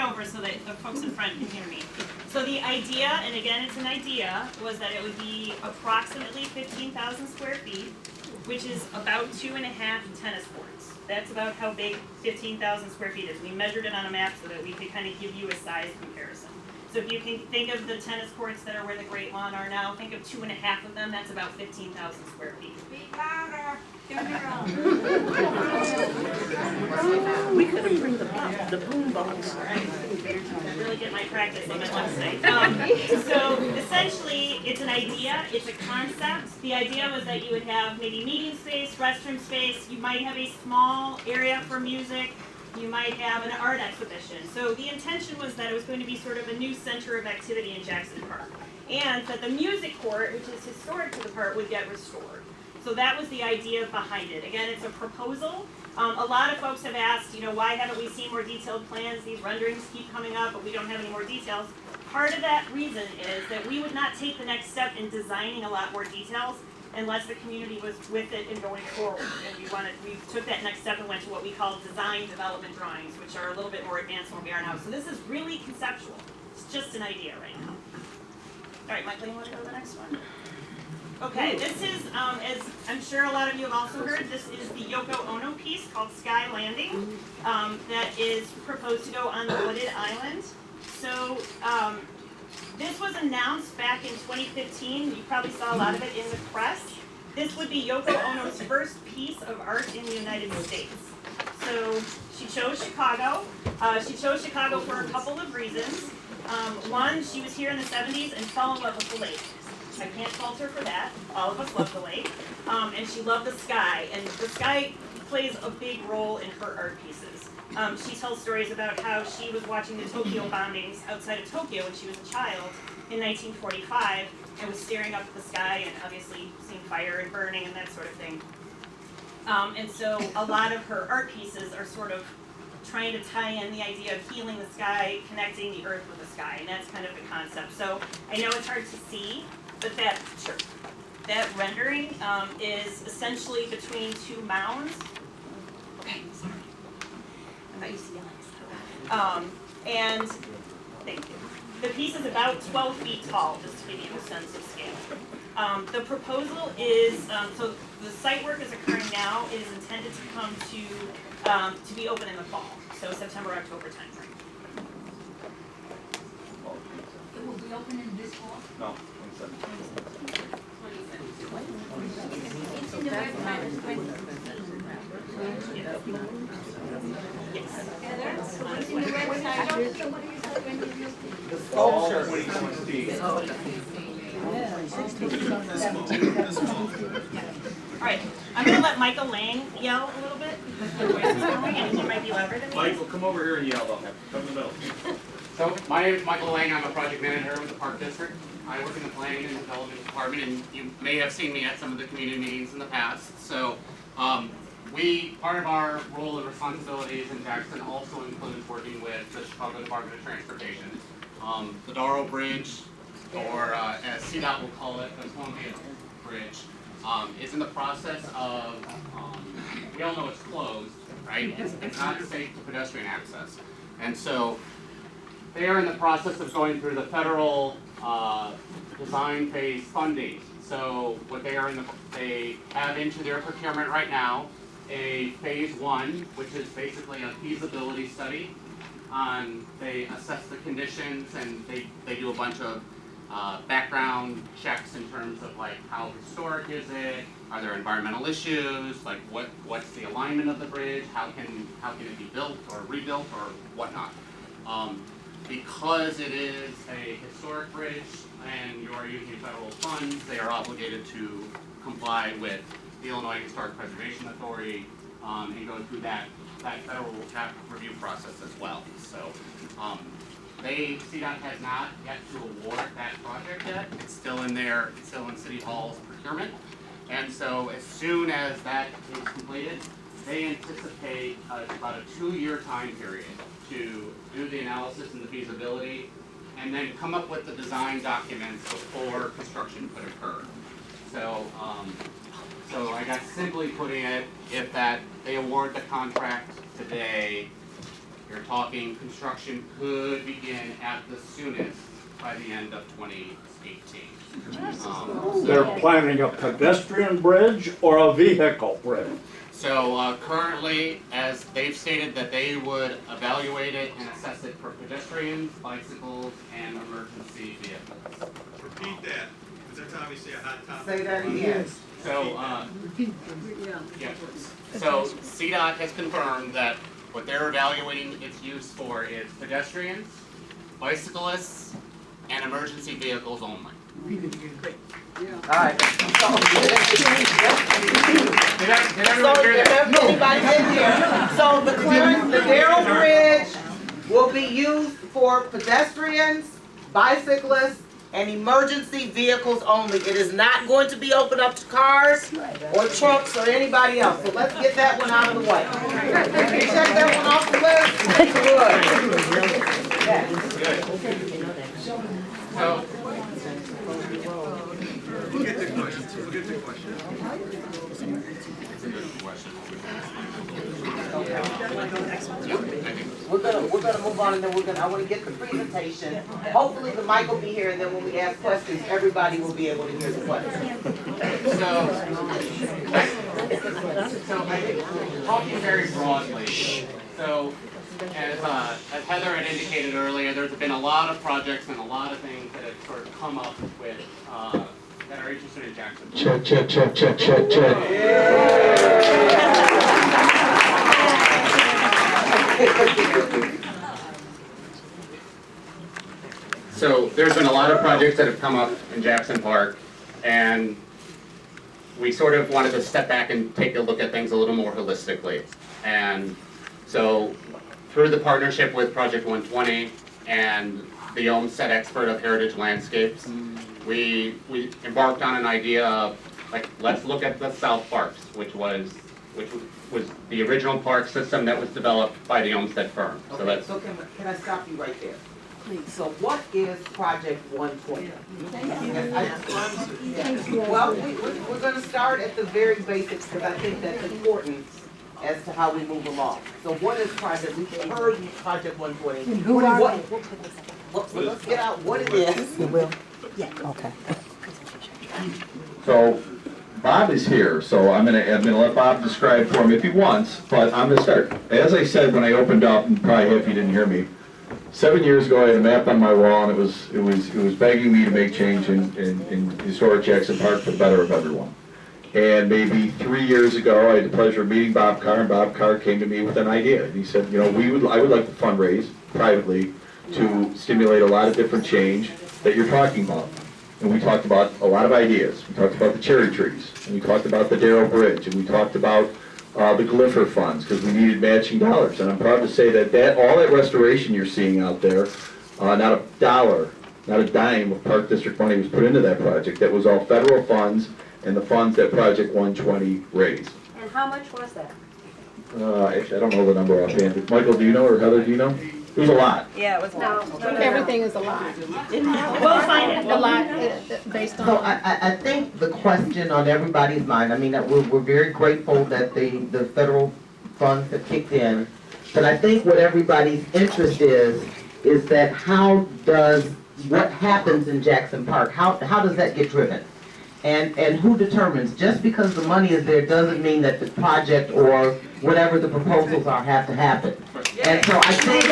over so that the folks in front can hear me. So the idea, and again it's an idea, was that it would be approximately 15,000 square feet, which is about 2.5 tennis courts. That's about how big 15,000 square feet is. We measured it on a map so that we could kind of give you a size comparison. So if you can think of the tennis courts that are where the Great Lawn are now, think of 2.5 of them, that's about 15,000 square feet. Speak louder. We could have bring the boom box. All right. Really get my practice on my website. So essentially, it's an idea, it's a concept. The idea was that you would have maybe meeting space, restroom space, you might have a small area for music, you might have an art exhibition. So the intention was that it was going to be sort of a new center of activity in Jackson Park. And that the music court, which is historic to the park, would get restored. So that was the idea behind it. Again, it's a proposal. A lot of folks have asked, why haven't we seen more detailed plans? These renderings keep coming up, but we don't have any more details. Part of that reason is that we would not take the next step in designing a lot more details unless the community was with it and going forward. And we took that next step and went to what we call design development drawings, which are a little bit more advanced than we are now. So this is really conceptual. It's just an idea right now. All right, Michael, you want to go to the next one? Okay, this is, as I'm sure a lot of you have also heard, this is the Yoko Ono piece called Sky Landing that is proposed to go on the wooded island. So this was announced back in 2015. You probably saw a lot of it in the press. This would be Yoko Ono's first piece of art in the United States. So she chose Chicago. She chose Chicago for a couple of reasons. One, she was here in the 70s and fell in love with the lake. I can't fault her for that. All of us love the lake. And she loved the sky. And the sky plays a big role in her art pieces. She tells stories about how she was watching the Tokyo bombings outside of Tokyo when she was a child in 1945 and was staring up at the sky and obviously seeing fire and burning and that sort of thing. And so a lot of her art pieces are sort of trying to tie in the idea of healing the sky, connecting the earth with the sky, and that's kind of the concept. So I know it's hard to see, but that rendering is essentially between two mounds. Okay, sorry. I'm not used to yelling. And thank you. The piece is about 12 feet tall, just to give you a sense of scale. The proposal is, so the site work is occurring now. It is intended to come to be open in the fall, so September, October timeframe. It will be open in this fall? No, 27. The sculpture. 2020. All right, I'm going to let Michael Lang yell a little bit because my voice is going and he might be louder than me. Michael, come over here and yell though. Come in the middle. So my name is Michael Lang. I'm a project manager with the Park District. I work in the planning and development department, and you may have seen me at some of the community meetings in the past. So part of our role and responsibilities in Jackson also includes working with the Chicago Department of Transportation. The Darrow Bridge, or as CDOT will call it, the Columbia Bridge, is in the process of, we all know it's closed, right? It's not safe for pedestrian access. And so they are in the process of going through the federal design phase funding. So what they have into their procurement right now a phase 1, which is basically a feasibility study. They assess the conditions and they do a bunch of background checks in terms of like how historic is it, are there environmental issues, like what's the alignment of the bridge, how can it be built or rebuilt or whatnot. Because it is a historic bridge and you are using federal funds, they are obligated to comply with the Illinois Historic Preservation Authority and go through that review process as well. So CDOT has not yet to award that project yet. It's still in City Hall's procurement. And so as soon as that is completed, they anticipate about a 2-year time period to do the analysis and the feasibility, and then come up with the design documents before construction could occur. So, so I guess simply putting it, if they award the contract today, you're talking construction could begin at the soonest by the end of 2018. They're planning a pedestrian bridge or a vehicle bridge? So currently, as they've stated that they would evaluate it and assess it for pedestrians, bicycles, and emergency vehicles. Repeat that, because that's obviously a hot topic. Say that again. So, yeah. So CDOT has confirmed that what they're evaluating its use for is pedestrians, bicyclists, and emergency vehicles only. Alright. Did So, everyone hear that? if anybody in here, so the clearance, the Darrow Bridge will be used for pedestrians, bicyclists, and emergency vehicles only. It is not going to be opened up to cars or trucks or anybody else. So let's get that one out of the way. Can you check that one off the list? Good. So, We'll get the questions, we'll get the questions. We're gonna move on, and then I wanna get the presentation. Hopefully the mic will be here, and then when we ask questions, everybody will be able to hear the question. so I think, talking very broadly, so as Heather had indicated earlier, there's been a lot of projects and a lot of things that have sort of come up with, that are interested in Jackson. Check, check, check, check, check, check. So there's been a lot of projects that have come up in Jackson Park, and we sort of wanted to step back and take a look at things a little more holistically. And so through the partnership with Project 120 and the Olmsted expert of Heritage Landscapes, we embarked on an idea of, like, let's look at the South Parks, which was the original park system that was developed by the Olmsted firm. So Okay, that's, so can I stop you right there? So what is Project 120? Well, we're gonna start at the very basics, because I think that's important as to how we move along. So what is Project, we've heard Project 120. Let's get out what it is. So Bob is here, so I'm gonna let Bob describe for him if he wants, but I'm gonna start. As I said when I opened up, and probably half you didn't hear me, 7 years ago I had a map on my wall, and it was begging me to make change in historic Jackson Park for the better of everyone. And maybe 3 years ago, I had the pleasure of meeting Bob Carr, and Bob Carr came to me with an idea. And he said, you know, I would like to fundraise privately to stimulate a lot of different change that you're talking about. And we talked about a lot of ideas. We talked about the cherry trees, and we talked about the Darrow Bridge, and we talked about the Glypher funds, because we needed matching dollars. And I'm proud to say that all that restoration you're seeing out there, not a dollar, not a dime of Park District money was put into that project. That was all federal funds and the funds that Project 120 raised. And how much was that? Actually, I don't know the number offhand. Michael, do you know, or Heather, do you know? It was a lot. Yeah, it was no. Everything is a lot. We'll find it. A lot based So on. I think the question on everybody's mind, I mean, we're very grateful that the federal funds have kicked in, but I think what everybody's interest is that what happens in Jackson Park, how does that get driven? And who determines? Just because the money is there doesn't mean that the project or whatever the proposals are have to happen. And so I think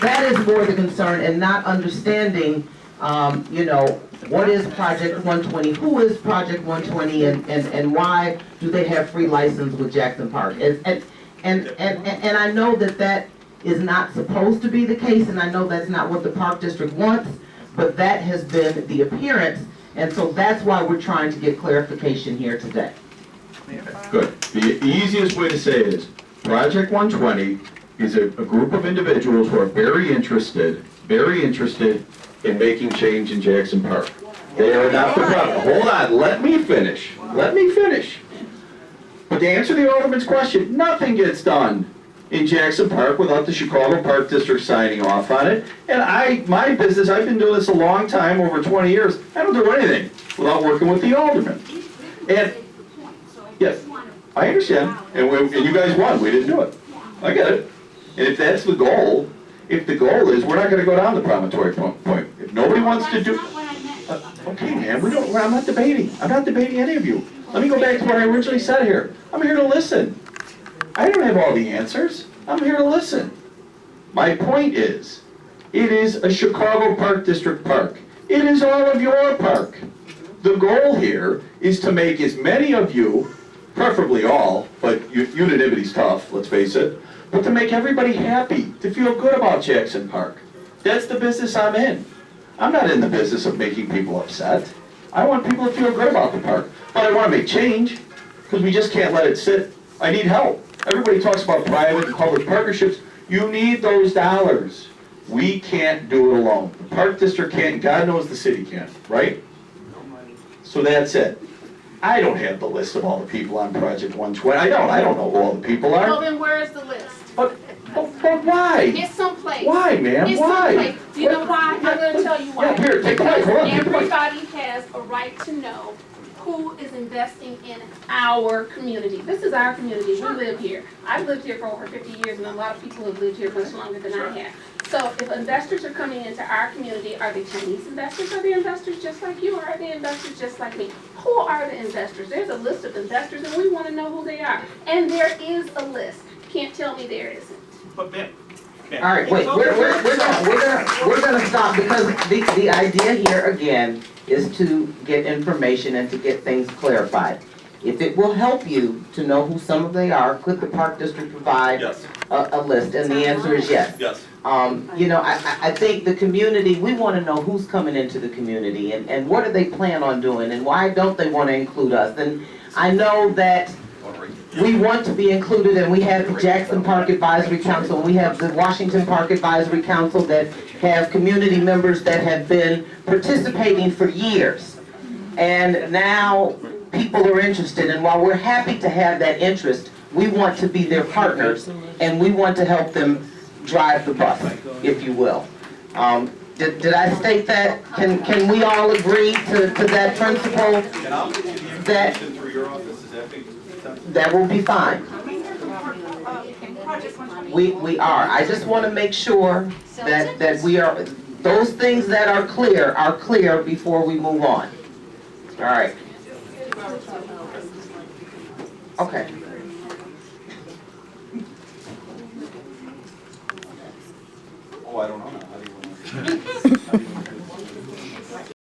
that is more the concern, and not understanding, what is Project 120, who is Project 120, and why do they have free license with Jackson Park? And I know that is not supposed to be the case, and I know that's not what the Park District wants, but that has been the appearance, and so that's why we're trying to get clarification here today. Good. The easiest way to say it is, Project 120 is a group of individuals who are very interested in making change in Jackson Park. They are not the problem. Hold on, let me finish. But to answer the Alderman's question, nothing gets done in Jackson Park without the Chicago Park District signing off on it. And my business, I've been doing this a long time, over 20 years, I don't do anything without working with the Alderman. And, yes, I understand, and you guys won, we didn't do it. I get it. And if that's the goal, if the goal is, we're not gonna go down the promontory point. If nobody wants to do. That's not what I meant. Okay, man, I'm not debating any of you. Let me go back to what I originally said here. I'm here to listen. I don't have all the answers. I'm here to listen. My point is, it is a Chicago Park District park. It is all of your park. The goal here is to make as many of you, preferably all, but unanimity's tough, let's face it, but to make everybody happy, to feel good about Jackson Park. That's the business I'm in. I'm not in the business of making people upset. I want people to feel good about the park. But I want to make change, because we just can't let it sit. I need help. Everybody talks about private and public partnerships. You need those dollars. We can't do it alone. The Park District can't, God knows the city can't, right? So that's it. I don't have the list of all the people on Project 120. I don't know who all the people Well, are. then where is the list? But why? It's someplace. Why, ma'am? It's Why? someplace. Do you know why? I'm gonna tell you why. Yeah, here, take the mic, hold on, take the mic. Everybody has a right to know who is investing in our community. This is our community. We live here. I've lived here for over 50 years, and a lot of people have lived here much longer than I have. So if investors are coming into our community, are they Chinese investors? Are they investors just like you? Or are they investors just like me? Who are the investors? There's a list of investors, and we want to know who they are. And there is a list. Can't tell me there isn't. But ma'am, All right, wait, we're gonna stop, because the idea here again is to get information and to get things clarified. If it will help you to know who some of they are, could the Park District provide yes, a list? And the answer is yes. yes. You know, I think the community, we want to know who's coming into the community and what do they plan on doing and why don't they want to include us? And I know that we want to be included, and we have the Jackson Park Advisory Council, and we have the Washington Park Advisory Council that have community members that have been participating for years. And now people are interested, and while we're happy to have that interest, we want to be their partners, and we want to help them drive the bus, if you will. Did I state that? Can we all agree to that principle? That through your office, is that will be fine. We are. I just want to make sure that we are, those things that are clear before we move on. All right. Okay. Oh, I don't know now. How do you want to?